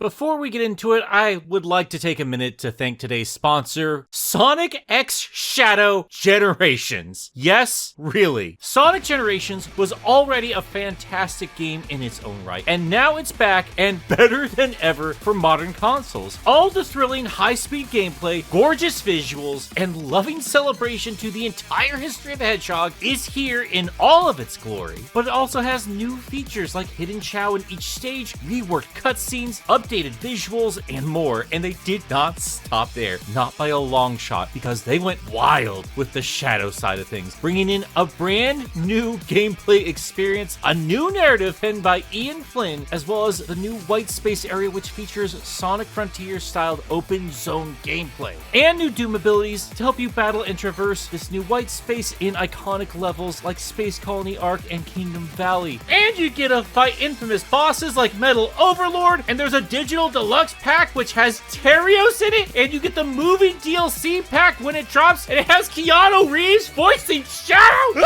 Before we get into it, I would like to take a minute to thank today's sponsor, Sonic X Shadow Generations. Yes, really. Sonic Generations was already a fantastic game in its own right, and now it's back and better than ever for modern consoles. All the thrilling high-speed gameplay, gorgeous visuals, and loving celebration to the entire history of the Hedgehog is here in all of its glory. But it also has new features like Hidden Chow in each stage, reworked cutscenes, updated visuals, and more. And they did not stop there, not by a long shot, because they went wild with the shadow side of things, bringing in a brand new gameplay experience, a new narrative penned by Ian Flynn, as well as the new white space area which features Sonic Frontiers styled open zone gameplay, and new Doom abilities to help you battle and traverse this new white space in iconic levels like Space Colony Arc and Kingdom Valley. And you get to fight infamous bosses like Metal Overlord, and there's a digital deluxe pack which has Terios in it, and you get the movie DLC pack when it drops, and it has Keanu Reeves voicing Shadow!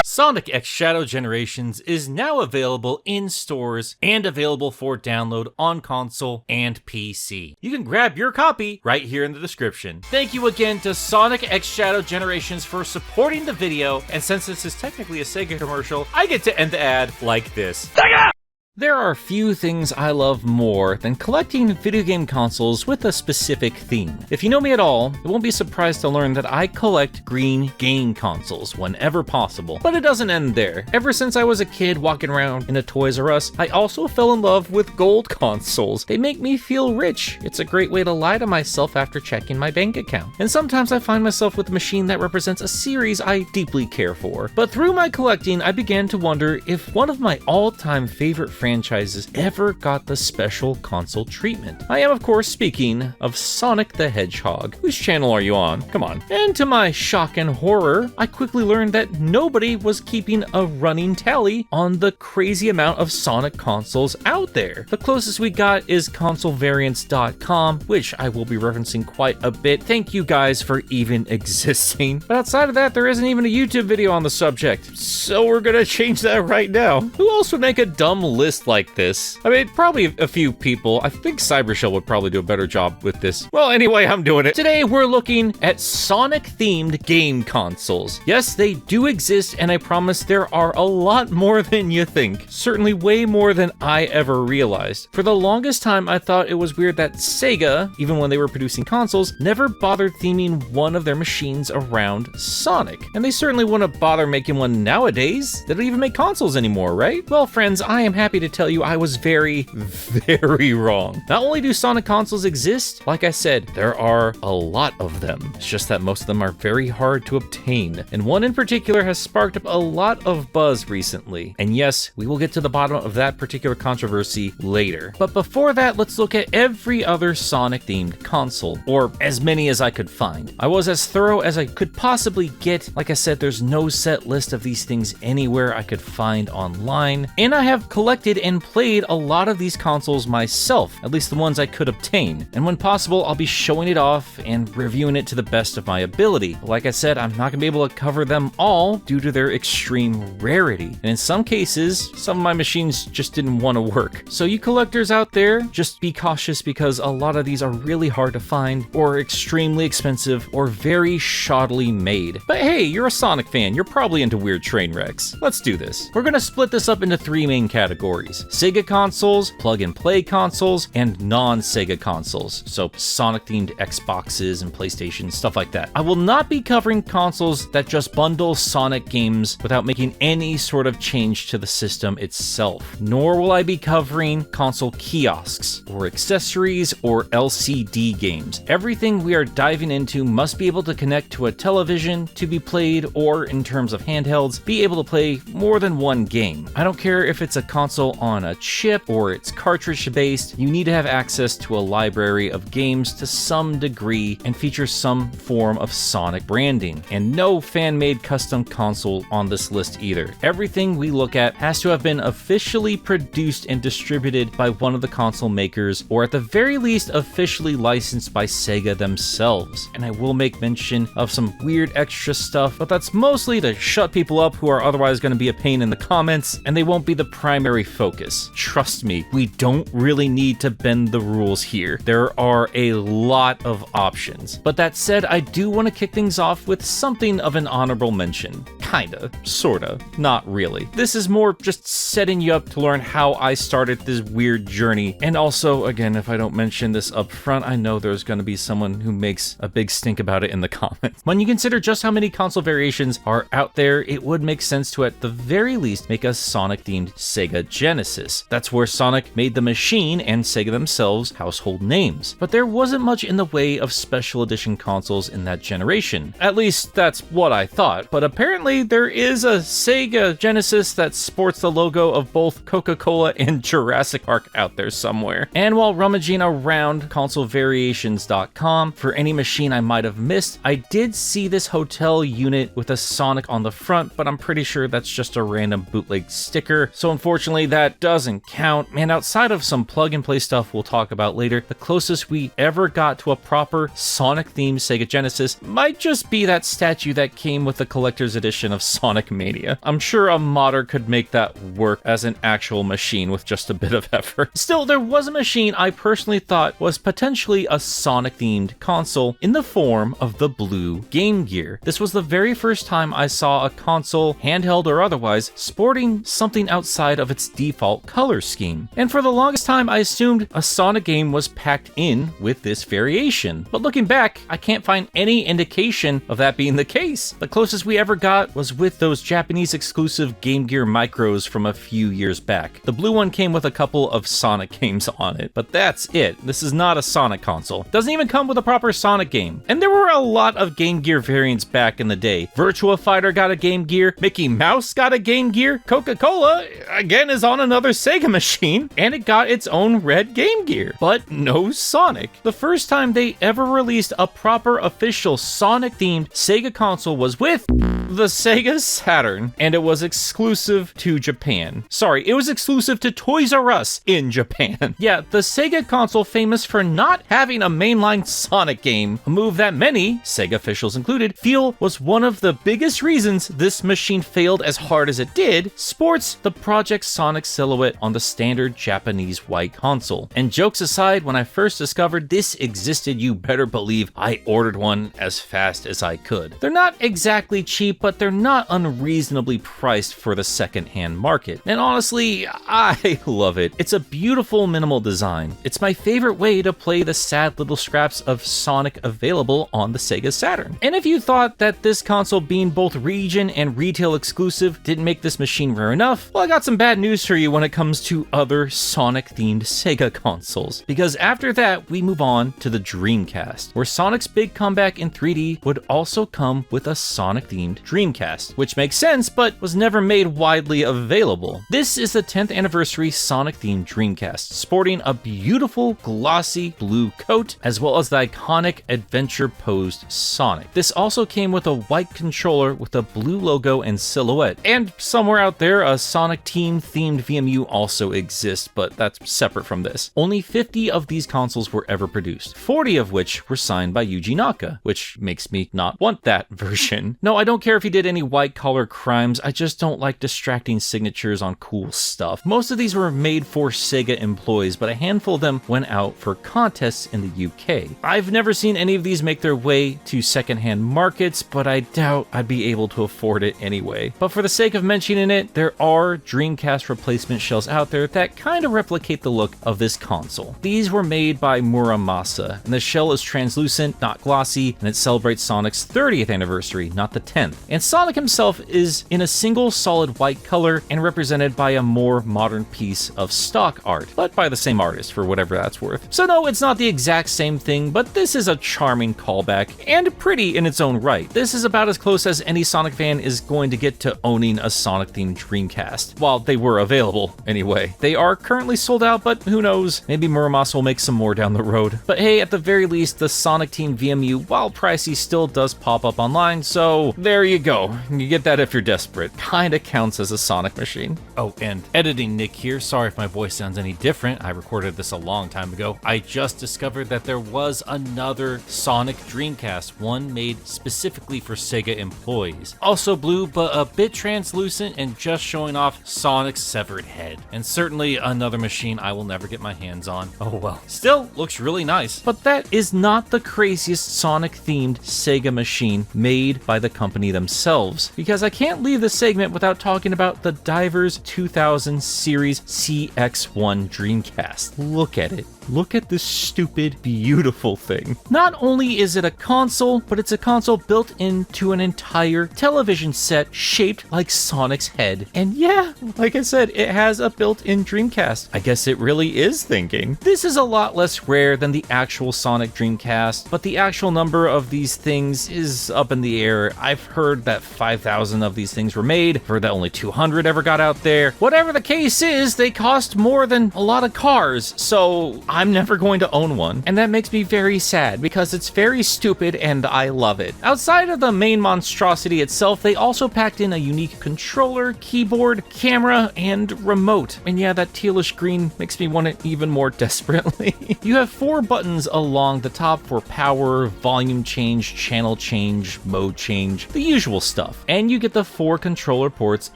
Sonic X Shadow Generations is now available in stores and available for download on console and PC. You can grab your copy right here in the description. Thank you again to Sonic X Shadow Generations for supporting the video, and since this is technically a Sega commercial, I get to end the ad like this. Sega! There are few things I love more than collecting video game consoles with a specific theme. If you know me at all, you won't be surprised to learn that I collect green game consoles whenever possible. But it doesn't end there. Ever since I was a kid walking around in a Toys R Us, I also fell in love with gold consoles. They make me feel rich. It's a great way to lie to myself after checking my bank account. And sometimes I find myself with a machine that represents a series I deeply care for. But through my collecting, I began to wonder if one of my all-time favorite franchises ever got the special console treatment. I am, of course, speaking of Sonic the Hedgehog. Whose channel are you on? Come on. And to my shock and horror, I quickly learned that nobody was keeping a running tally on the crazy amount of Sonic consoles out there. The closest we got is consolevariants.com, which I will be referencing quite a bit. Thank you guys for even existing. But outside of that, there isn't even a YouTube video on the subject. So we're gonna change that right now. Who else would make a dumb list like this? I mean, probably a few people. I think Cybershell would probably do a better job with this. Well, anyway, I'm doing it. Today, we're looking at Sonic-themed game consoles. Yes, they do exist, and I promise there are a lot more than you think. Certainly way more than I ever realized. For the longest time, I thought it was weird that Sega, even when they were producing consoles, never bothered theming one of their machines around Sonic. And they certainly wouldn't bother making one nowadays. They don't even make consoles anymore, right? Well, friends, I am happy to tell you I was very, very wrong. Not only do Sonic consoles exist, like I said, there are a lot of them. It's just that most of them are very hard to obtain. And one in particular has sparked up a lot of buzz recently. And yes, we will get to the bottom of that particular controversy later. But before that, let's look at every other Sonic-themed console, or as many as I could find. I was as thorough as I could possibly get. Like I said, there's no set list of these things anywhere I could find online. And I have collected and played a lot of these consoles myself, at least the ones I could obtain. And when possible, I'll be showing it off and reviewing it to the best of my ability. Like I said, I'm not gonna be able to cover them all due to their extreme rarity. And in some cases, some of my machines just didn't want to work. So you collectors out there, just be cautious because a lot of these are really hard to find, or extremely expensive, or very shoddily made. But hey, you're a Sonic fan, you're probably into weird train wrecks. Let's do this. We're gonna split this up into three main categories: Sega consoles, plug-and-play consoles, and non-Sega consoles. So Sonic-themed Xboxes and PlayStation, stuff like that. I will not be covering consoles that just bundle Sonic games without making any sort of change to the system itself. Nor will I be covering console kiosks, or accessories, or LCD games. Everything we are diving into must be able to connect to a television to be played, or in terms of handhelds, be able to play more than one game. I don't care if it's a console on a chip or it's cartridge based, you need to have access to a library of games to some degree and feature some form of Sonic branding. And no fan-made custom console on this list either. Everything we look at has to have been officially produced and distributed by one of the console makers, or at the very least officially licensed by Sega themselves. And I will make mention of some weird extra stuff, but that's mostly to shut people up who are otherwise going to be a pain in the comments, and they won't be the primary focus focus. Trust me, we don't really need to bend the rules here. There are a lot of options. But that said, I do want to kick things off with something of an honorable mention. Kinda, sorta, not really. This is more just setting you up to learn how I started this weird journey. And also, again, if I don't mention this up front, I know there's going to be someone who makes a big stink about it in the comments. When you consider just how many console variations are out there, it would make sense to at the very least make a Sonic-themed Sega Genesis. That's where Sonic made the machine and Sega themselves household names. But there wasn't much in the way of special edition consoles in that generation. At least that's what I thought, but apparently there is a Sega Genesis that sports the logo of both Coca-Cola and Jurassic Park out there somewhere. And while rummaging around consolevariations.com for any machine I might have missed, I did see this hotel unit with a Sonic on the front, but I'm pretty sure that's just a random bootleg sticker, so unfortunately that doesn't count. And outside of some plug-and-play stuff we'll talk about later, the closest we ever got to a proper Sonic-themed Sega Genesis might just be that statue that came with the collector's edition of Sonic Mania. I'm sure a modder could make that work as an actual machine with just a bit of effort. Still, there was a machine I personally thought was potentially a Sonic-themed console in the form of the blue Game Gear. This was the very first time I saw a console, handheld or otherwise, sporting something outside of its default color scheme. And for the longest time, I assumed a Sonic game was packed in with this variation. But looking back, I can't find any indication of that being the case. The closest we ever got was with those Japanese exclusive Game Gear Micros from a few years back. The blue one came with a couple of Sonic games on it, but that's it. This is not a Sonic console. Doesn't even come with a proper Sonic game. And there were a lot of Game Gear variants back in the day. Virtua Fighter got a Game Gear, Mickey Mouse got a Game Gear, Coca-Cola, again, is on another Sega machine, and it got its own red Game Gear. But no Sonic. The first time they ever released a proper official Sonic-themed Sega console was with the Sega Saturn, and it was exclusive to Japan. Sorry, it was exclusive to Toys R Us in Japan. Yeah, the Sega console famous for not having a mainline Sonic game, a move that many, Sega officials included, feel was one of the biggest reasons this machine failed as hard as it did, sports the Project Sonic silhouette on the standard Japanese white console. And jokes aside, when I first discovered this existed, you better believe I ordered one as fast as I could. They're not exactly cheap, but they're not unreasonably priced for the second-hand market. And honestly, I love it. It's a beautiful minimal design. It's my favorite way to play the sad little scraps of Sonic available on the Sega Saturn. And if you thought that this console being both region and retail exclusive didn't make this machine rare enough, well, I got some bad news for you when it comes to other Sonic-themed Sega consoles. Because after that, we move on to the Dreamcast, where Sonic's big comeback in 3D would also come with a Sonic-themed Dreamcast, which makes sense, but was never made widely available. This is the 10th anniversary Sonic-themed Dreamcast, sporting a beautiful glossy blue coat, as well as the iconic adventure-posed Sonic. This also came with a white controller with a blue logo and silhouette, and somewhere out there, a Sonic Team-themed VMU also exists, but that's separate from this. Only 50 of these consoles were ever produced, 40 of which were signed by Yuji Naka, which makes me not want that version. No, I don't care if he did any white-collar crimes, I just don't like distracting signatures on cool stuff. Most of these were made for Sega employees, but a handful of them went out for contests in the UK. I've never seen any of these make their way to secondhand markets, but I doubt I'd be able to afford it anyway. But for the sake of mentioning it, there are Dreamcast replacement shells out there that kind of replicate the look of this console. These were made by Muramasa, and the shell is translucent, not glossy, and it celebrates Sonic's 30th anniversary, not the 10th. And Sonic himself is in a single solid white color and represented by a more modern piece of stock art, but by the same artist for whatever that's worth. So no, it's not the exact same thing, but this is a charming callback and pretty in its own right. This is about as close as any Sonic fan is going to get to owning a Sonic-themed Dreamcast. While they were available, anyway. They are currently sold out, but who knows? Maybe Muramasa will make some more down the road. But hey, at the very least, the Sonic Team VMU, while pricey, still does pop up online, so there you go. You get that if you're desperate. Kinda counts as a Sonic machine. Oh, and editing Nick here. Sorry if my voice sounds any different. I recorded this a long time ago. I just discovered that there was another Sonic Dreamcast, one made specifically for Sega employees. Also blue, but a bit translucent and just showing off Sonic's severed head. And certainly another machine I will never get my hands on. Oh well. Still looks really nice. But that is not the craziest Sonic-themed Sega machine made by the company themselves, because I can't leave this segment without talking about the Divers 2000 Series CX1 Dreamcast. Look at it. Look at this stupid, beautiful thing. Not only is it a console, but it's a console built into an entire television set shaped like Sonic's head. And yeah, like I said, it has a built-in Dreamcast. I guess it really is thinking. This is a lot less rare than the actual Sonic Dreamcast, but the actual number of these things is up in the air. I've heard that 5,000 of these things were made, heard that only 200 ever got out there. Whatever the case is, they cost more than a lot of cars, so I'm never going to own one, and that makes me very sad because it's very stupid and I love it. Outside of the main monstrosity itself, they also packed in a unique controller, keyboard, camera, and remote. And yeah, that tealish green makes me want it even more desperately. You have 4 buttons along the top for power, volume change, channel change, mode change, the usual stuff. And you get the 4 controller ports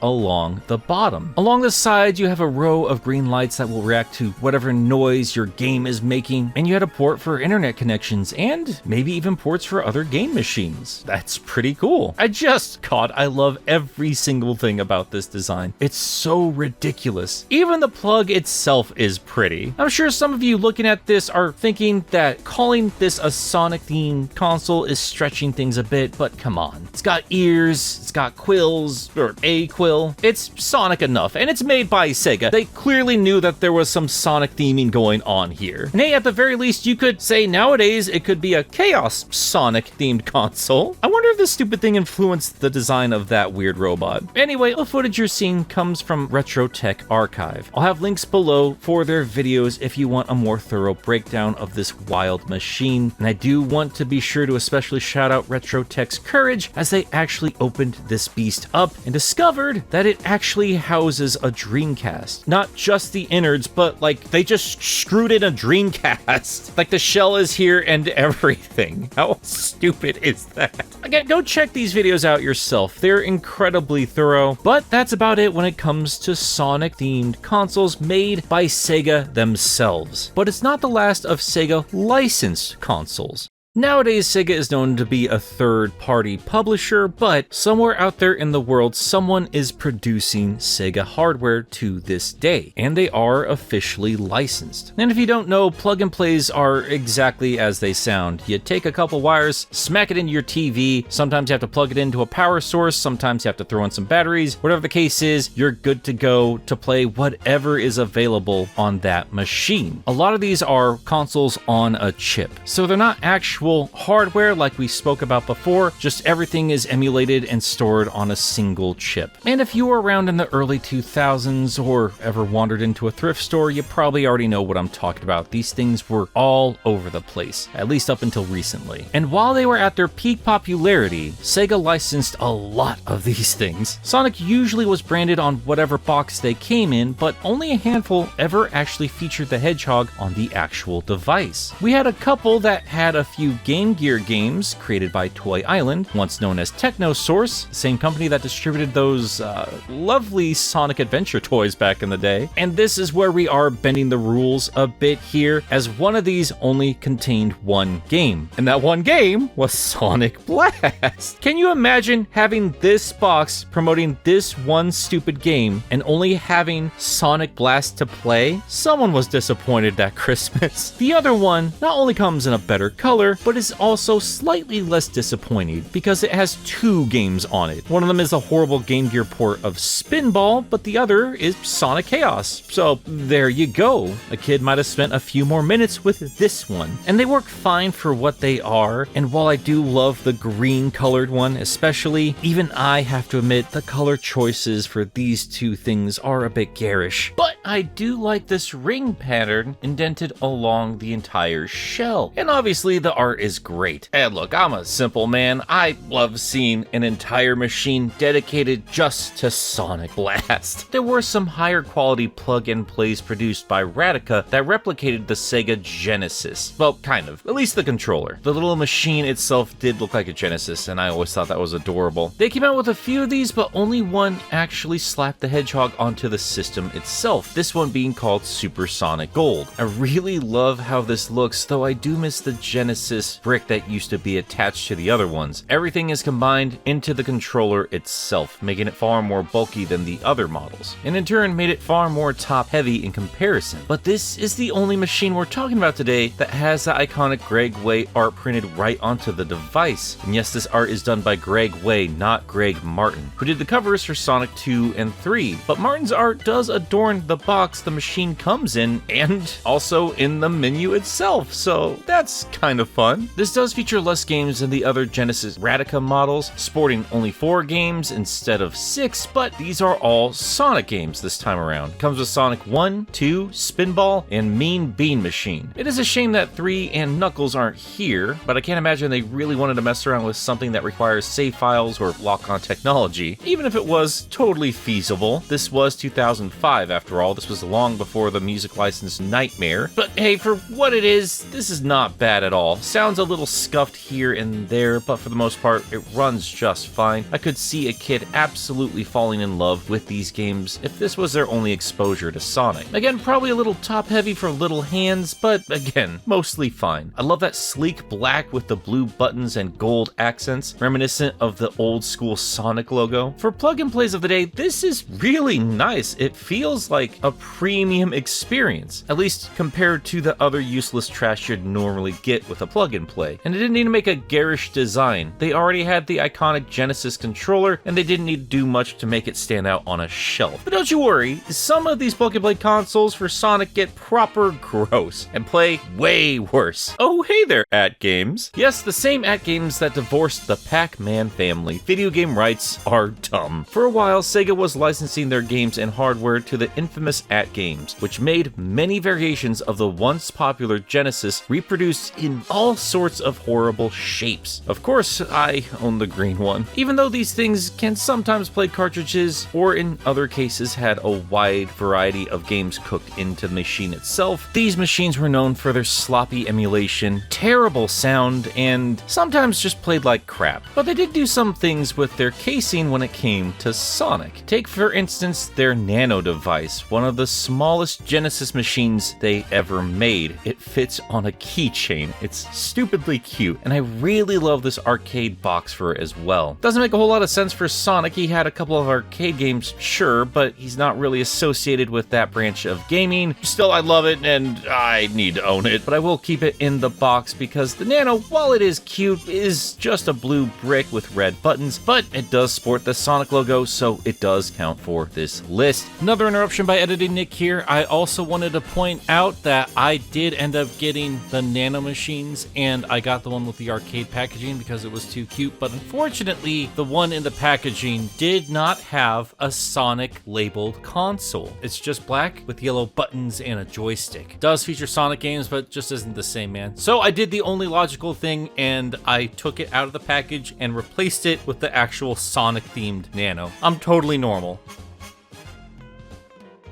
along the bottom. Along the sides, you have a row of green lights that will react to whatever noise your game is making, and you had a port for internet connections and maybe even ports for other game machines. That's pretty cool. I love every single thing about this design. It's so ridiculous. Even the plug itself is pretty. I'm sure some of you looking at this are thinking that calling this a Sonic themed console is stretching things a bit, but come on. It's got ears, it's got quills, or a quill. It's Sonic enough, and it's made by Sega. They clearly knew that there was some Sonic theming going on here. And hey, at the very least, you could say nowadays it could be a Chaos Sonic themed console. I wonder if this stupid thing influenced the design of that weird robot. Anyway, the footage you're seeing comes from Retro Tech Archive. I'll have links below for their videos if you want a more thorough breakdown of this wild machine. And I do want to be sure to especially shout out Retro Tech's courage as they actually opened this beast up and discovered that it actually houses a Dreamcast. Not just the innards, but like they just screwed in a Dreamcast. Like the shell is here and everything. How stupid is that? Again, go check these videos out yourself. They're incredibly thorough, but that's about it when it comes to Sonic themed consoles made by Sega themselves. But it's not the last of Sega licensed consoles. Nowadays, Sega is known to be a third-party publisher, but somewhere out there in the world, someone is producing Sega hardware to this day, and they are officially licensed. And if you don't know, plug-and-plays are exactly as they sound. You take a couple wires, smack it into your TV, sometimes you have to plug it into a power source, sometimes you have to throw in some batteries. Whatever the case is, you're good to go to play whatever is available on that machine. A lot of these are consoles on a chip, so they're not actual hardware like we spoke about before, just everything is emulated and stored on a single chip. And if you were around in the early 2000s or ever wandered into a thrift store, you probably already know what I'm talking about. These things were all over the place, at least up until recently. And while they were at their peak popularity, Sega licensed a lot of these things. Sonic usually was branded on whatever box they came in, but only a handful ever actually featured the Hedgehog on the actual device. We had a couple that had a few Game Gear games created by Toy Island, once known as Technosource, same company that distributed those lovely Sonic Adventure toys back in the day. And this is where we are bending the rules a bit here, as one of these only contained one game, and that one game was Sonic Blast. Can you imagine having this box promoting this one stupid game and only having Sonic Blast to play? Someone was disappointed that Christmas. The other one not only comes in a better color, but is also slightly less disappointing because it has 2 games on it. One of them is a horrible Game Gear port of Spinball, but the other is Sonic Chaos. So there you go. A kid might have spent a few more minutes with this one. And they work fine for what they are, and while I do love the green colored one especially, even I have to admit the color choices for these 2 things are a bit garish. But I do like this ring pattern indented along the entire shell. And obviously the art art is great. And look, I'm a simple man. I love seeing an entire machine dedicated just to Sonic Blast. There were some higher quality plug-and-plays produced by Radica that replicated the Sega Genesis. Well, kind of. At least the controller. The little machine itself did look like a Genesis, and I always thought that was adorable. They came out with a few of these, but only one actually slapped the Hedgehog onto the system itself, this one being called Super Sonic Gold. I really love how this looks, though I do miss the Genesis brick that used to be attached to the other ones. Everything is combined into the controller itself, making it far more bulky than the other models, and in turn made it far more top-heavy in comparison. But this is the only machine we're talking about today that has the iconic Greg Way art printed right onto the device. And yes, this art is done by Greg Way, not Greg Martin, who did the covers for Sonic 2 and 3. But Martin's art does adorn the box the machine comes in, and also in the menu itself, so that's kind of fun. This does feature less games than the other Genesis Radica models, sporting only 4 games instead of 6, but these are all Sonic games this time around. Comes with Sonic 1, 2, Spinball, and Mean Bean Machine. It is a shame that 3 and Knuckles aren't here, but I can't imagine they really wanted to mess around with something that requires save files or lock-on technology, even if it was totally feasible. This was 2005 after all. This was long before the music license nightmare. But hey, for what it is, this is not bad at all. Sounds a little scuffed here and there, but for the most part, it runs just fine. I could see a kid absolutely falling in love with these games if this was their only exposure to Sonic. Again, probably a little top-heavy for little hands, but again, mostly fine. I love that sleek black with the blue buttons and gold accents, reminiscent of the old-school Sonic logo. For plug-and-plays of the day, this is really nice. It feels like a premium experience, at least compared to the other useless trash you'd normally get with a plug-and-play. And it didn't need to make a garish design. They already had the iconic Genesis controller, and they didn't need to do much to make it stand out on a shelf. But don't you worry, some of these plug-and-play consoles for Sonic get proper gross and play way worse. Oh, hey there, AtGames. Yes, the same AtGames that divorced the Pac-Man family. Video game rights are dumb. For a while, Sega was licensing their games and hardware to the infamous AtGames, which made many variations of the once popular Genesis reproduced in all sorts of horrible shapes. Of course, I own the green one. Even though these things can sometimes play cartridges, or in other cases had a wide variety of games cooked into the machine itself, these machines were known for their sloppy emulation, terrible sound, and sometimes just played like crap. But they did do some things with their casing when it came to Sonic. Take for instance their Nano device, one of the smallest Genesis machines they ever made. It fits on a keychain. It's stupidly cute, and I really love this arcade box for it as well. Doesn't make a whole lot of sense for Sonic. He had a couple of arcade games, sure, but he's not really associated with that branch of gaming. Still, I love it, and I need to own it, but I will keep it in the box because the Nano, while it is cute, is just a blue brick with red buttons, but it does sport the Sonic logo, so it does count for this list. Another interruption by Editing Nick here. I also wanted to point out that I did end up getting the Nano machines, and I got the one with the arcade packaging because it was too cute, but unfortunately, the one in the packaging did not have a Sonic labeled console. It's just black with yellow buttons and a joystick. It does feature Sonic games, but just isn't the same, man. So I did the only logical thing, and I took it out of the package and replaced it with the actual Sonic-themed Nano. I'm totally normal.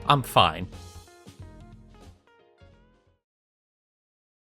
I'm fine.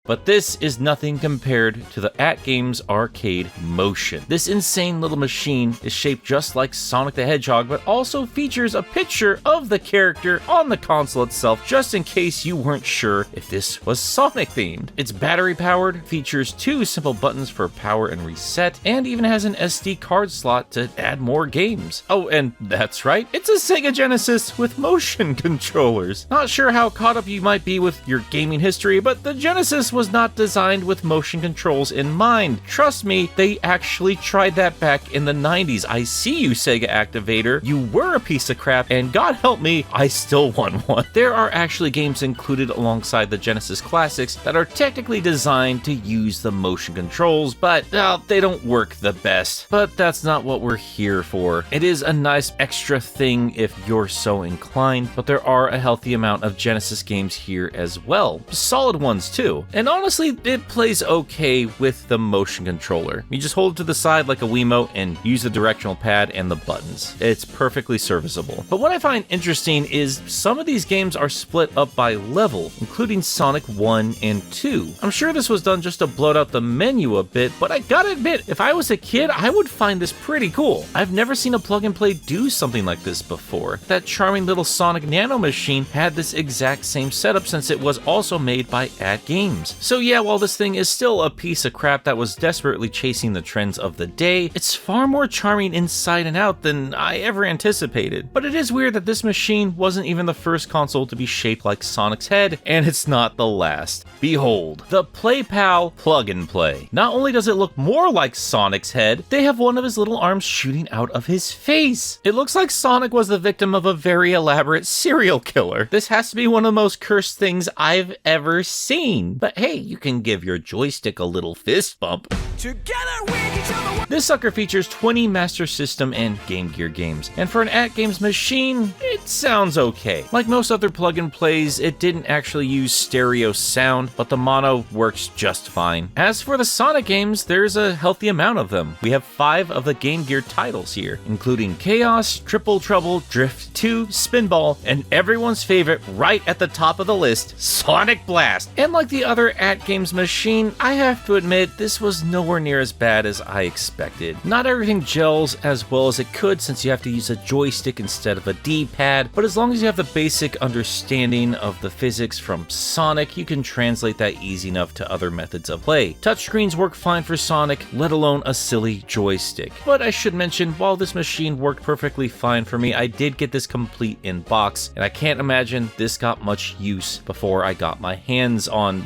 But this is nothing compared to the AtGames Arcade Motion. This insane little machine is shaped just like Sonic the Hedgehog, but also features a picture of the character on the console itself, just in case you weren't sure if this was Sonic themed. It's battery powered, features 2 simple buttons for power and reset, and even has an SD card slot to add more games. Oh, and that's right, it's a Sega Genesis with motion controllers. Not sure how caught up you might be with your gaming history, but the Genesis was not designed with motion controls in mind. Trust me, they actually tried that back in the 90s. I see you, Sega Activator. You were a piece of crap, and God help me, I still want one. There are actually games included alongside the Genesis classics that are technically designed to use the motion controls, but they don't work the best. But that's not what we're here for. It is a nice extra thing if you're so inclined, but there are a healthy amount of Genesis games here as well. Solid ones too. And and honestly, it plays okay with the motion controller. You just hold it to the side like a Wiimote and use the directional pad and the buttons. It's perfectly serviceable. But what I find interesting is some of these games are split up by level, including Sonic 1 and 2. I'm sure this was done just to bloat out the menu a bit, but I gotta admit, if I was a kid, I would find this pretty cool. I've never seen a plug and play do something like this before. That charming little Sonic Nano machine had this exact same setup since it was also made by AtGames. So yeah, while this thing is still a piece of crap that was desperately chasing the trends of the day, it's far more charming inside and out than I ever anticipated. But it is weird that this machine wasn't even the first console to be shaped like Sonic's head, and it's not the last. Behold, the PlayPal Plug and Play. Not only does it look more like Sonic's head, they have one of his little arms shooting out of his face. It looks like Sonic was the victim of a very elaborate serial killer. This has to be one of the most cursed things I've ever seen. But hey, you can give your joystick a little fist bump. Together with each other. This sucker features 20 Master System and Game Gear games, and for an AtGames machine, it sounds okay. Like most other plug and plays, it didn't actually use stereo sound, but the mono works just fine. As for the Sonic games, there's a healthy amount of them. We have 5 of the Game Gear titles here, including Chaos, Triple Trouble, Drift 2, Spinball, and everyone's favorite right at the top of the list, Sonic Blast. And like the other AtGames machine, I have to admit, this was nowhere near as bad as I expected. Not everything gels as well as it could since you have to use a joystick instead of a D-pad, but as long as you have the basic understanding of the physics from Sonic, you can translate that easy enough to other methods of play. Touchscreens work fine for Sonic, let alone a silly joystick. But I should mention, while this machine worked perfectly fine for me, I did get this complete in box, and I can't imagine this got much use before I got my hands on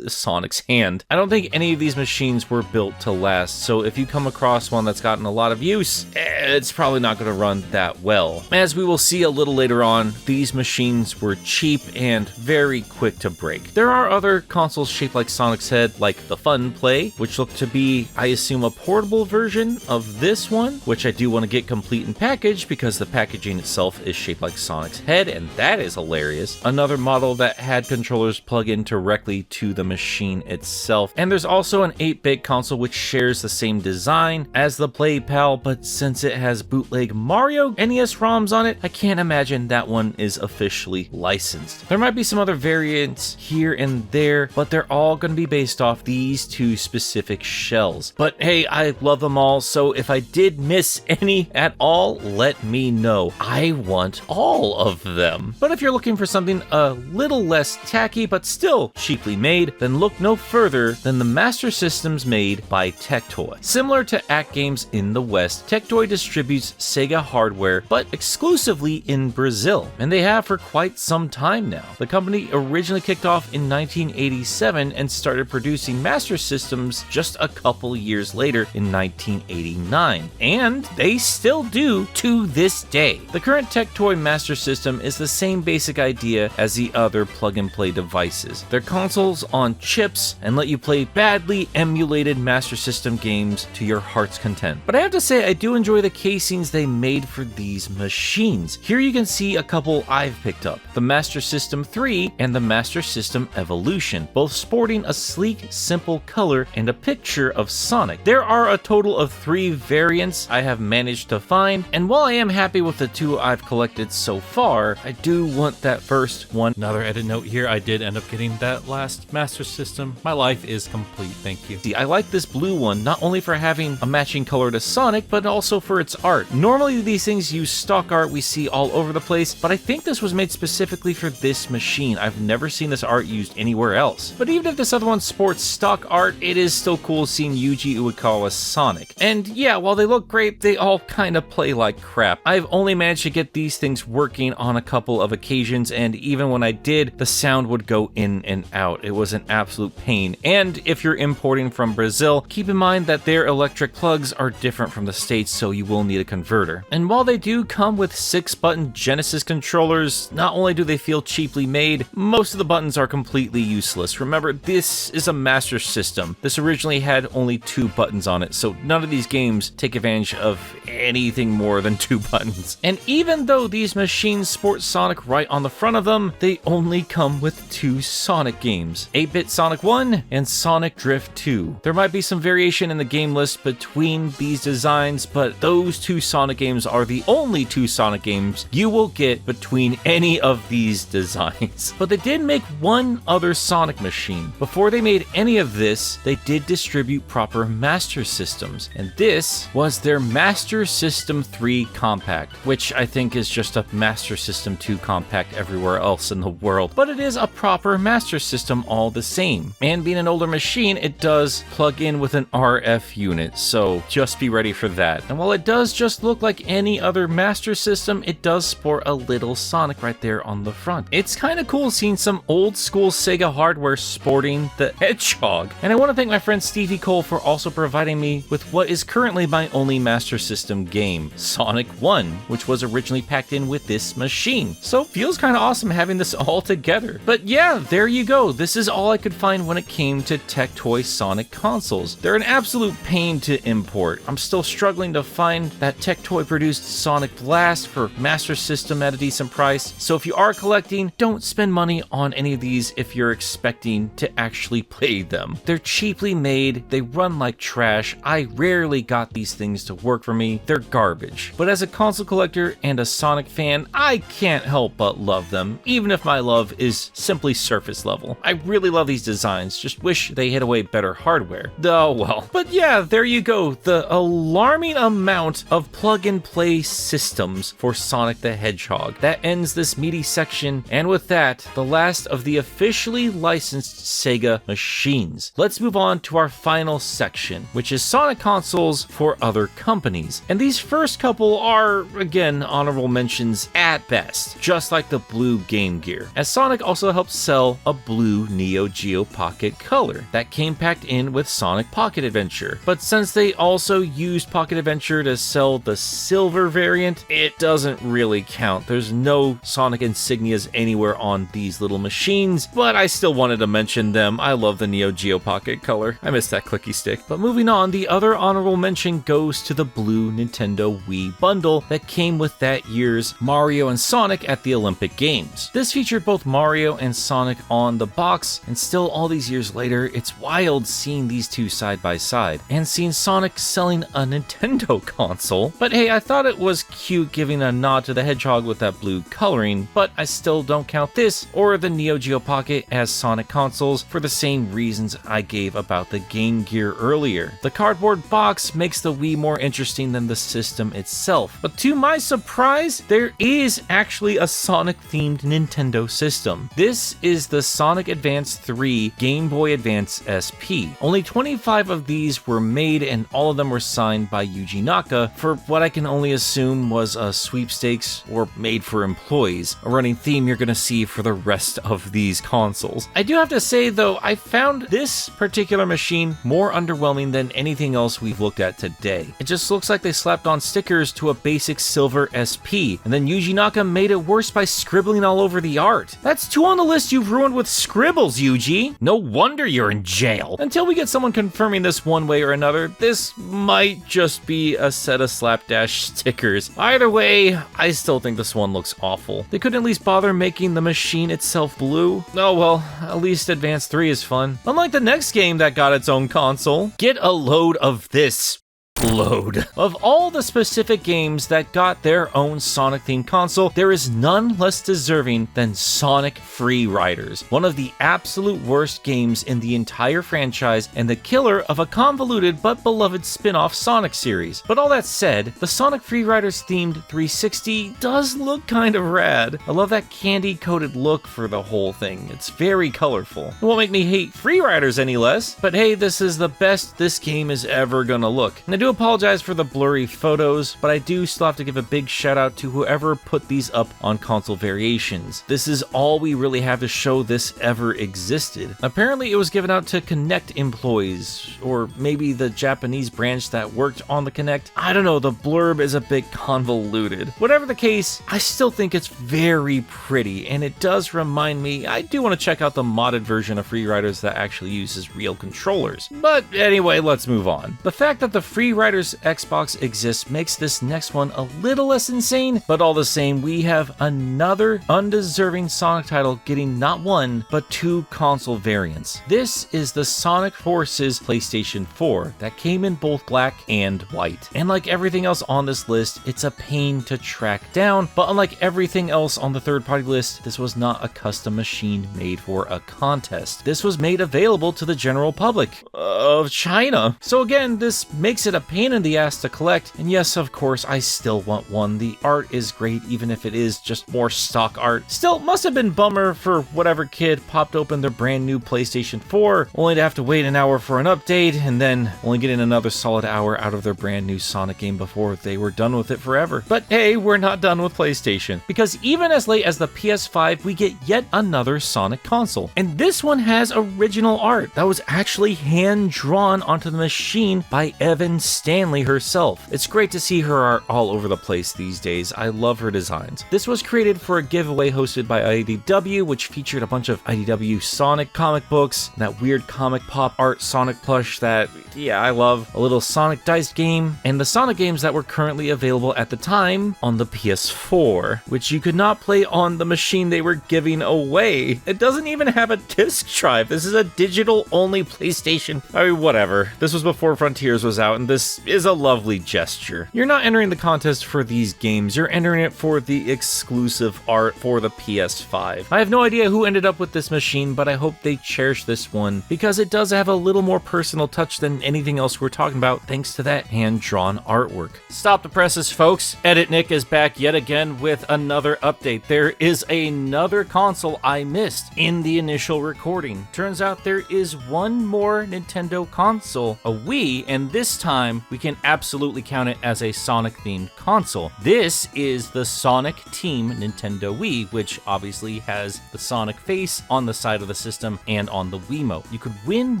Sonic's hand. I don't think any of these machines were built to last, so if you come across one that's gotten a lot of use, it's probably not going to run that well. As we will see a little later on, these machines were cheap and very quick to break. There are other consoles shaped like Sonic's head, like the Fun Play, which look to be, I assume, a portable version of this one, which I do want to get complete and packaged because the packaging itself is shaped like Sonic's head, and that is hilarious. Another model that had controllers plug in directly to the machine itself. And there's also an 8-bit console which shares the same design as the PlayPal, but since it has bootleg Mario NES ROMs on it, I can't imagine that one is officially licensed. There might be some other variants here and there, but they're all going to be based off these 2 specific shells. But hey, I love them all, so if I did miss any at all, let me know. I want all of them. But if you're looking for something a little less tacky but still cheaply made, then look no further than the Master Systems made by Tectoy. Similar to AtGames in the West, Tectoy distributes Sega hardware, but exclusively in Brazil, and they have for quite some time now. The company originally kicked off in 1987 and started producing Master Systems just a couple years later in 1989, and they still do to this day. The current Tectoy Master System is the same basic idea as the other plug-and-play devices. They're consoles on chips and let you play badly emulated Master System games to your heart's content. But I have to say, I do enjoy the casings they made for these machines. Here you can see a couple I've picked up, the Master System 3 and the Master System Evolution, both sporting a sleek, simple color and a picture of Sonic. There are a total of 3 variants I have managed to find, and while I am happy with the 2 I've collected so far, I do want that first one. Another edit note here, I did end up getting that last Master System. My life is complete, thank you. See, I like this blue one, not only for having a matching color to Sonic, but also for its art. Normally these things use stock art we see all over the place, but I think this was made specifically for this machine. I've never seen this art used anywhere else. But even if this other one sports stock art, it is still cool seeing Yuji Uekawa's Sonic. And yeah, while they look great, they all kind of play like crap. I've only managed to get these things working on a couple of occasions, and even when I did, the sound would go in and out. It was an absolute pain. And if you're importing from Brazil, keep in mind that their electric plugs are different from the States, so you will need a converter. And while they do come with 6-button Genesis controllers, not only do they feel cheaply made, most of the buttons are completely useless. Remember, this is a Master System. This originally had only 2 buttons on it, so none of these games take advantage of anything more than 2 buttons. And even though these machines sport Sonic right on the front of them, they only come with 2 Sonic games. 8-bit Sonic 1 and Sonic Drift 2. There might be some variation in the game list between these designs, but those two Sonic games are the only two Sonic games you will get between any of these designs. But they did make one other Sonic machine. Before they made any of this, they did distribute proper Master Systems, and this was their Master System 3 Compact, which I think is just a Master System 2 Compact everywhere else in the world, but it is a proper Master System all the same. And being an older machine, it does plug in with an RF unit, so just be ready for that. And while it does just look like any other Master System, it does sport a little Sonic right there on the front. It's kind of cool seeing some old school Sega hardware sporting the Hedgehog. And I want to thank my friend Stevie Cole for also providing me with what is currently my only Master System game, Sonic 1, which was originally packed in with this machine. So feels kind of awesome having this all together. But yeah, there you go. This is all I could find when it came to Tech Toy Sonic consoles. They're an absolute pain to import. I'm still struggling to find that Tech Toy produced Sonic Blast for Master System at a decent price. So if you are collecting, don't spend money on any of these if you're expecting to actually play them. They're cheaply made, they run like trash. I rarely got these things to work for me. They're garbage. But as a console collector and a Sonic fan, I can't help but love them, even if my love is simply surface level. I really love these designs, just wish they had away better hardware. Oh well. But yeah, there you go, the alarming amount of plug-and-play systems for Sonic the Hedgehog. That ends this meaty section, and with that, the last of the officially licensed Sega machines. Let's move on to our final section, which is Sonic consoles for other companies. And these first couple are, again, honorable mentions at best, just like the blue Game Gear, as Sonic also helped sell a blue Neo Geo Pocket Color that came packed in with Sonic Pocket Adventure. But since they also used Pocket Adventure to sell the silver variant, it doesn't really count. There's no Sonic insignias anywhere on these little machines, but I still wanted to mention them. I love the Neo Geo Pocket Color. I miss that clicky stick. But moving on, the other honorable mention goes to the blue Nintendo Wii bundle that came with that year's Mario and Sonic at the Olympic Games. This featured both Mario and Sonic on the box, and still all these years later, it's wild seeing these two side by side, and seeing Sonic selling a Nintendo console. But hey, I thought it was cute giving a nod to the Hedgehog with that blue coloring, but I still don't count this or the Neo Geo Pocket as Sonic consoles for the same reasons I gave about the Game Gear earlier. The cardboard box makes the Wii more interesting than the system itself, but to my surprise, there is actually a Sonic-themed Nintendo system. This is the Sonic Advance 3 Game Boy Advance SP. Only 25 of these were made, and all of them were signed by Yuji Naka for what I can only assume was a sweepstakes or made for employees, a running theme you're gonna see for the rest of these consoles. I do have to say though, I found this particular machine more underwhelming than anything else we've looked at today. It just looks like they slapped on stickers to a basic silver SP, and then Yuji Naka made it worse by scribbling all over the art. That's 2 on the list you've ruined with scribbles, Yuji. No wonder you're in jail. Until we get someone confirming this one way or another, this might just be a set of slapdash stickers. Either way, I still think this one looks awful. They couldn't at least bother making the machine itself blue. Oh well, at least Advance 3 is fun. Unlike the next game that got its own console. Get a load of this. Load. Of all the specific games that got their own Sonic-themed console, there is none less deserving than Sonic Free Riders, one of the absolute worst games in the entire franchise and the killer of a convoluted but beloved spin-off Sonic series. But all that said, the Sonic Free Riders themed 360 does look kind of rad. I love that candy-coated look for the whole thing. It's very colorful. It won't make me hate Free Riders any less, but hey, this is the best this game is ever gonna look. And I do apologize for the blurry photos, but I do still have to give a big shout out to whoever put these up on console variations. This is all we really have to show this ever existed. Apparently it was given out to Kinect employees, or maybe the Japanese branch that worked on the Kinect. I don't know, the blurb is a bit convoluted. Whatever the case, I still think it's very pretty, and it does remind me I do want to check out the modded version of Free Riders that actually uses real controllers. But anyway, let's move on. The fact that the Free Riders Xbox exists makes this next one a little less insane, but all the same, we have another undeserving Sonic title getting not one, but two console variants. This is the Sonic Forces PlayStation 4 that came in both black and white. And like everything else on this list, it's a pain to track down, but unlike everything else on the third-party list, this was not a custom machine made for a contest. This was made available to the general public of China. So again, this makes it a pain in the ass to collect, and yes, of course, I still want one. The art is great, even if it is just more stock art. Still, must have been bummer for whatever kid popped open their brand new PlayStation 4, only to have to wait an hour for an update, and then only getting another solid hour out of their brand new Sonic game before they were done with it forever. But hey, we're not done with PlayStation, because even as late as the PS5, we get yet another Sonic console. And this one has original art that was actually hand-drawn onto the machine by Evan Stanley herself. It's great to see her art all over the place these days. I love her designs. This was created for a giveaway hosted by IDW, which featured a bunch of IDW Sonic comic books, that weird comic pop art Sonic plush that, yeah, I love, a little Sonic dice game, and the Sonic games that were currently available at the time on the PS4, which you could not play on the machine they were giving away. It doesn't even have a disc drive. This is a digital-only PlayStation. I mean, whatever. This was before Frontiers was out, and this is a lovely gesture. You're not entering the contest for these games, you're entering it for the exclusive art for the PS5. I have no idea who ended up with this machine, but I hope they cherish this one, because it does have a little more personal touch than anything else we're talking about, thanks to that hand-drawn artwork. Stop the presses, folks. Edit Nick is back yet again with another update. There is another console I missed in the initial recording. Turns out there is one more Nintendo console, a Wii, and this time we can absolutely count it as a Sonic-themed console. This is the Sonic Team Nintendo Wii, which obviously has the Sonic face on the side of the system and on the Wiimote. You could win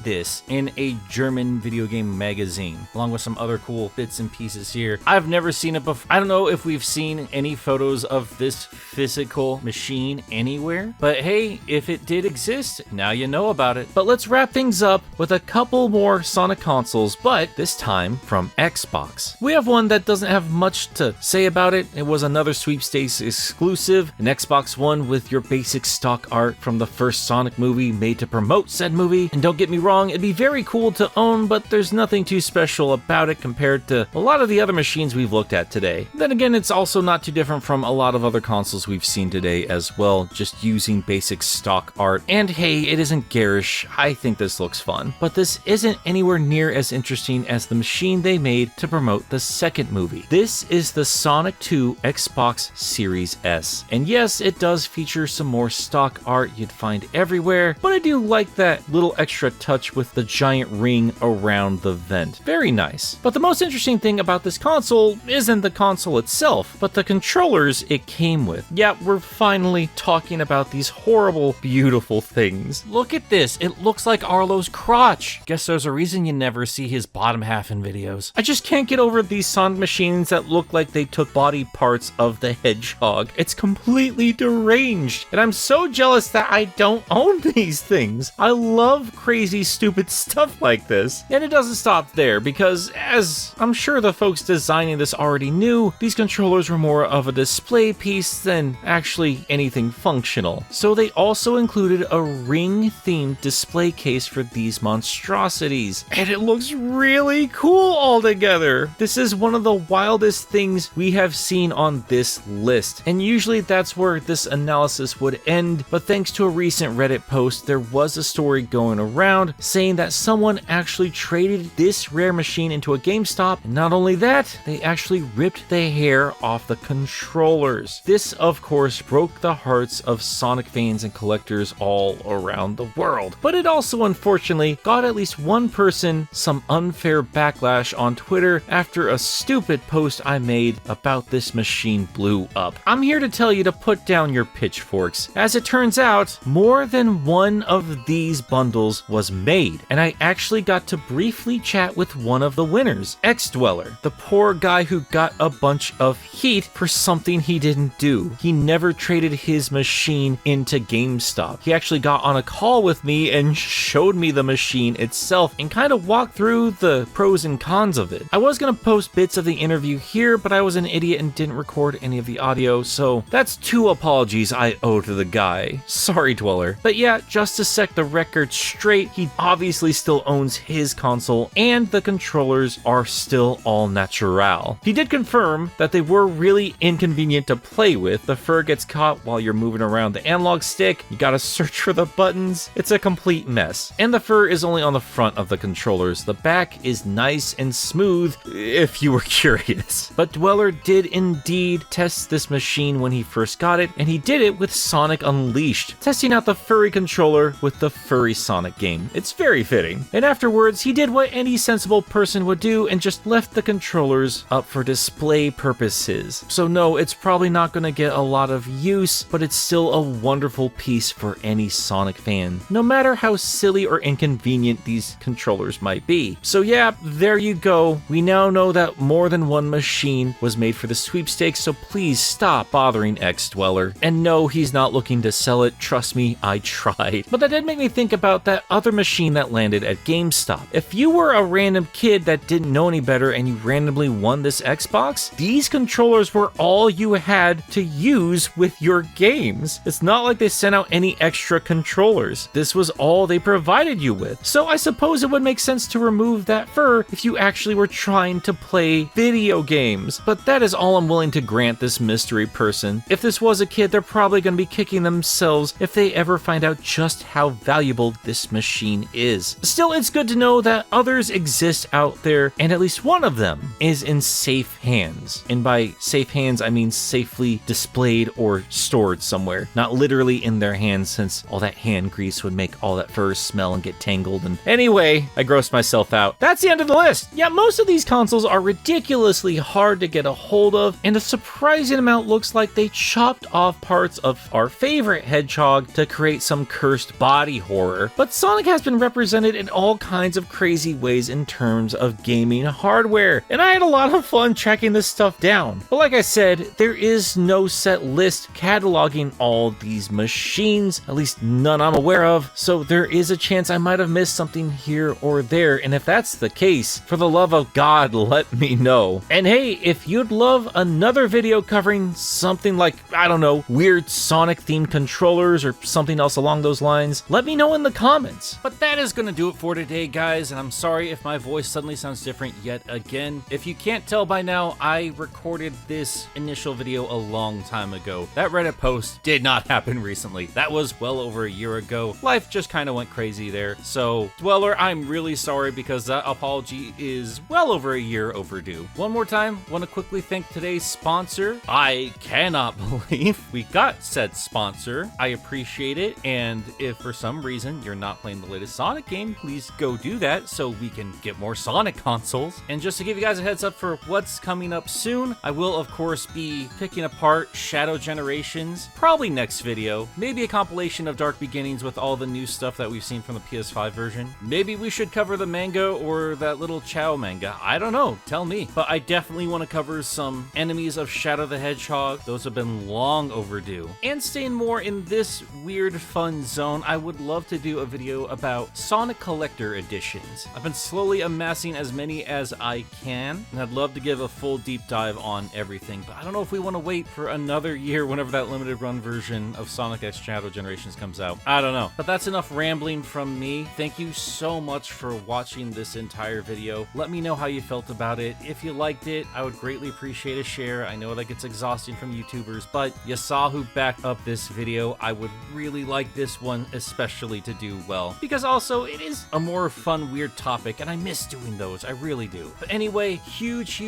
this in a German video game magazine, along with some other cool bits and pieces here. I've never seen it before. I don't know if we've seen any photos of this physical machine anywhere, but hey, if it did exist, now you know about it. But let's wrap things up with a couple more Sonic consoles, but this time from Xbox. We have one that doesn't have much to say about it. It was another sweepstakes exclusive, an Xbox One with your basic stock art from the first Sonic movie made to promote said movie. And don't get me wrong, it'd be very cool to own, but there's nothing too special about it compared to a lot of the other machines we've looked at today. Then again, it's also not too different from a lot of other consoles we've seen today as well, just using basic stock art. And hey, it isn't garish. I think this looks fun, but this isn't anywhere near as interesting as the machine they made to promote the second movie. This is the Sonic 2 Xbox Series S. And yes, it does feature some more stock art you'd find everywhere, but I do like that little extra touch with the giant ring around the vent. Very nice. But the most interesting thing about this console isn't the console itself, but the controllers it came with. Yeah, we're finally talking about these horrible, beautiful things. Look at this. It looks like Arlo's crotch. Guess there's a reason you never see his bottom half in videos. I just can't get over these Sonic machines that look like they took body parts of the hedgehog. It's completely deranged, and I'm so jealous that I don't own these things. I love crazy, stupid stuff like this. And it doesn't stop there, because as I'm sure the folks designing this already knew, these controllers were more of a display piece than actually anything functional. So they also included a ring-themed display case for these monstrosities, and it looks really cool altogether. This is one of the wildest things we have seen on this list, and usually that's where this analysis would end, but thanks to a recent Reddit post, there was a story going around saying that someone actually traded this rare machine into a GameStop, and not only that, they actually ripped the hair off the controllers. This, of course, broke the hearts of Sonic fans and collectors all around the world. But it also, unfortunately, got at least one person some unfair backlash on Twitter after a stupid post I made about this machine blew up. I'm here to tell you to put down your pitchforks. As it turns out, more than one of these bundles was made, and I actually got to briefly chat with one of the winners, X-Dweller, the poor guy who got a bunch of heat for something he didn't do. He never traded his machine into GameStop. He actually got on a call with me and showed me the machine itself and kind of walked through the pros and cons of it. I was gonna post bits of the interview here, but I was an idiot and didn't record any of the audio, so that's 2 apologies I owe to the guy. Sorry, Dweller. But yeah, just to set the record straight, he obviously still owns his console, and the controllers are still all natural. He did confirm that they were really inconvenient to play with. The fur gets caught while you're moving around the analog stick, you gotta search for the buttons, it's a complete mess. And the fur is only on the front of the controllers. The back is nice and smooth, if you were curious. But Dweller did indeed test this machine when he first got it, and he did it with Sonic Unleashed, testing out the furry controller with the furry Sonic game. It's very fitting. And afterwards, he did what any sensible person would do and just left the controllers up for display purposes. So no, it's probably not going to get a lot of use, but it's still a wonderful piece for any Sonic fan, no matter how silly or inconvenient these controllers might be. So yeah, there you go. We now know that more than one machine was made for the sweepstakes, so please stop bothering X-Dweller. And no, he's not looking to sell it, trust me, I tried. But that did make me think about that other machine that landed at GameStop. If you were a random kid that didn't know any better and you randomly won this Xbox, these controllers were all you had to use with your games. It's not like they sent out any extra controllers. This was all they provided you with. So I suppose it would make sense to remove that fur if you actually were trying to play video games. But that is all I'm willing to grant this mystery person. If this was a kid, they're probably going to be kicking themselves if they ever find out just how valuable this machine is. Still, it's good to know that others exist out there, and at least one of them is in safe hands. And by safe hands, I mean safely displayed or stored somewhere. Not literally in their hands, since all that hand grease would make all that fur smell and get tangled. And anyway, I grossed myself out. That's the end of the list. Yeah, most of these consoles are ridiculously hard to get a hold of, and a surprising amount looks like they chopped off parts of our favorite Hedgehog to create some cursed body horror. But Sonic has been represented in all kinds of crazy ways in terms of gaming hardware, and I had a lot of fun tracking this stuff down. But like I said, there is no set list cataloging all these machines, at least none I'm aware of, so there is a chance I might have missed something here or there, and if that's the case, for the love of God, let me know. And hey, if you'd love another video covering something like, I don't know, weird Sonic themed controllers or something else along those lines, let me know in the comments. But that is going to do it for today, guys, and I'm sorry if my voice suddenly sounds different yet again. If you can't tell by now, I recorded this initial video a long time ago. That Reddit post did not happen recently. That was well over a year ago. Life just kind of went crazy there. So, Dweller, I'm really sorry because that apology is well over a year overdue. One more time, want to quickly thank today's sponsor. I cannot believe we got said sponsor. I appreciate it, and if for some reason you're not playing the latest Sonic game, please go do that so we can get more Sonic consoles. And just to give you guys a heads up for what's coming up soon, I will of course be picking apart Shadow Generations, probably next video, maybe a compilation of Dark Beginnings with all the new stuff that we've seen from the PS5 version. Maybe we should cover the manga or that little Chow manga, I don't know, tell me. But I definitely want to cover some enemies of Shadow the Hedgehog, those have been long overdue. And staying more in this weird fun zone, I would love to do a video about Sonic Collector Editions. I've been slowly amassing as many as I can, and I'd love to give a full deep dive on everything, but I don't know if we want to wait for another year whenever that limited run version of Sonic X Shadow Generations comes out. I don't know. But that's enough rambling from me. Thank you so much for watching this entire video. Let me know how you felt about it. If you liked it, I would greatly appreciate a share. I know that gets exhausting from YouTubers, but you saw who backed up this video. I would really like this one especially to do well, because also it is a more fun, weird topic, and I miss doing those. I really do. But anyway, huge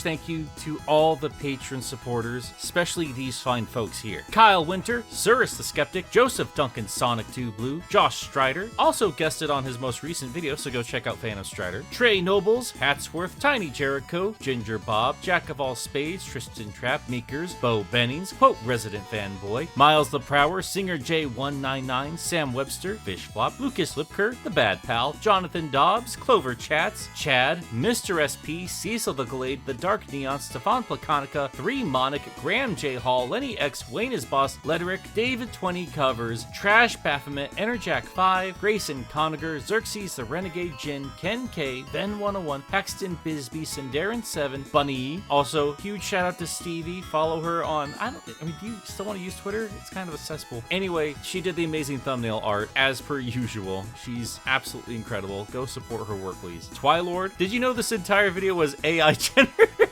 thank you to all the patron supporters, especially these fine folks here. Kyle Winter, Zurus the Skeptic, Joseph Duncan Sonic 2 Blue, Josh Strider, also guested on his most recent video, so go check out Fan of Strider, Trey Nobles, Hatsworth, Tiny Jericho, Ginger Bob, Jack of All Spades, Tristan Trapp, Meekers, Bo Bennings, Quote Resident Fanboy, Miles the Prower, Singer J199, Sam Webster, Fishflop, Lucas Lipker, The Bad Pal, Jonathan Dobbs, Clover Chats, Chad, Mr. SP, Cecil the Glade, The Dark Neon, Stefan Placonica, 3 Monic, Graham J. Hall, Lenny X, Wayne is Boss, Lederick, David 20 Covers, Trash Baphomet, Enerjack 5, Grayson Conager, Xerxes the Renegade Jin, Ken K, Ben Ben101, Paxton Bisbee, Sindarin7, Bunny. Also, huge shout out to Stevie. Follow her on, do you still want to use Twitter? It's kind of a cesspool. Anyway, she did the amazing thumbnail art as per usual. She's absolutely incredible. Go support her work, please. Twilord, did you know this entire video was AI generated?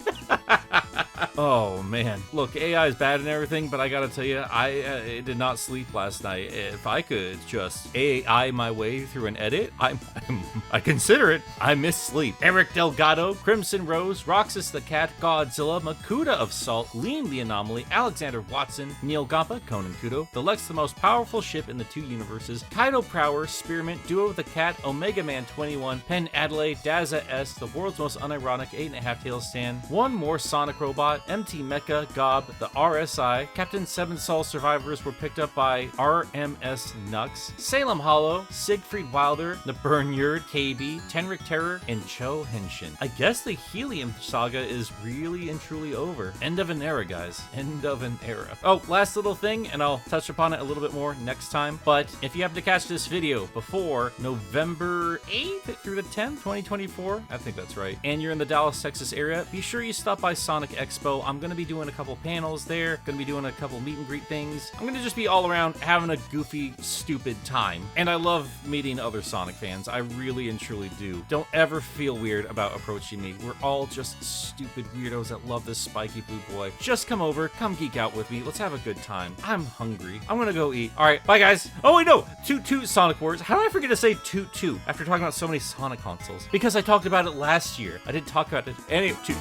Oh man, look, AI is bad and everything, but I gotta tell you, I did not sleep last night. If I could just AI my way through an edit, I consider it. I miss sleep. Eric Delgado, Crimson Rose, Roxas the Cat, Godzilla, Makuta of Salt, Liam the Anomaly, Alexander Watson, Neil Gampa, Conan Kudo, the Lex the most powerful ship in the 2 universes, Kaido Prower, Spearmint, Duo the Cat, Omega Man 21, Penn Adelaide, Daza S, the world's most unironic 8.5 Tails stand, one more Sonic Robot, MT Mecha, Gob, the RSI, Captain 7 Sol survivors were picked up by RMS Nux, Salem Hollow, Siegfried Wilder, the Burnyard, KB, Tenrik Terror, and Cho Henshin. I guess the Helium saga is really and truly over. End of an era, guys. End of an era. Oh, last little thing, and I'll touch upon it a little bit more next time, but if you happen to catch this video before November 8th through the 10th, 2024, I think that's right, and you're in the Dallas, Texas area, be sure you stop by Sonic Expo. I'm going to be doing a couple panels there, going to be doing a couple meet and greet things. I'm going to just be all around having a goofy, stupid time. And I love meeting other Sonic fans. I really and truly do. Don't ever feel weird about approaching me. We're all just stupid weirdos that love this spiky blue boy. Just come over, come geek out with me. Let's have a good time. I'm hungry. I'm going to go eat. All right, bye guys. Oh wait, no, Toot Sonic Wars. How did I forget to say Toot after talking about so many Sonic consoles? Because I talked about it last year. I didn't talk about it. Anyway, Toot.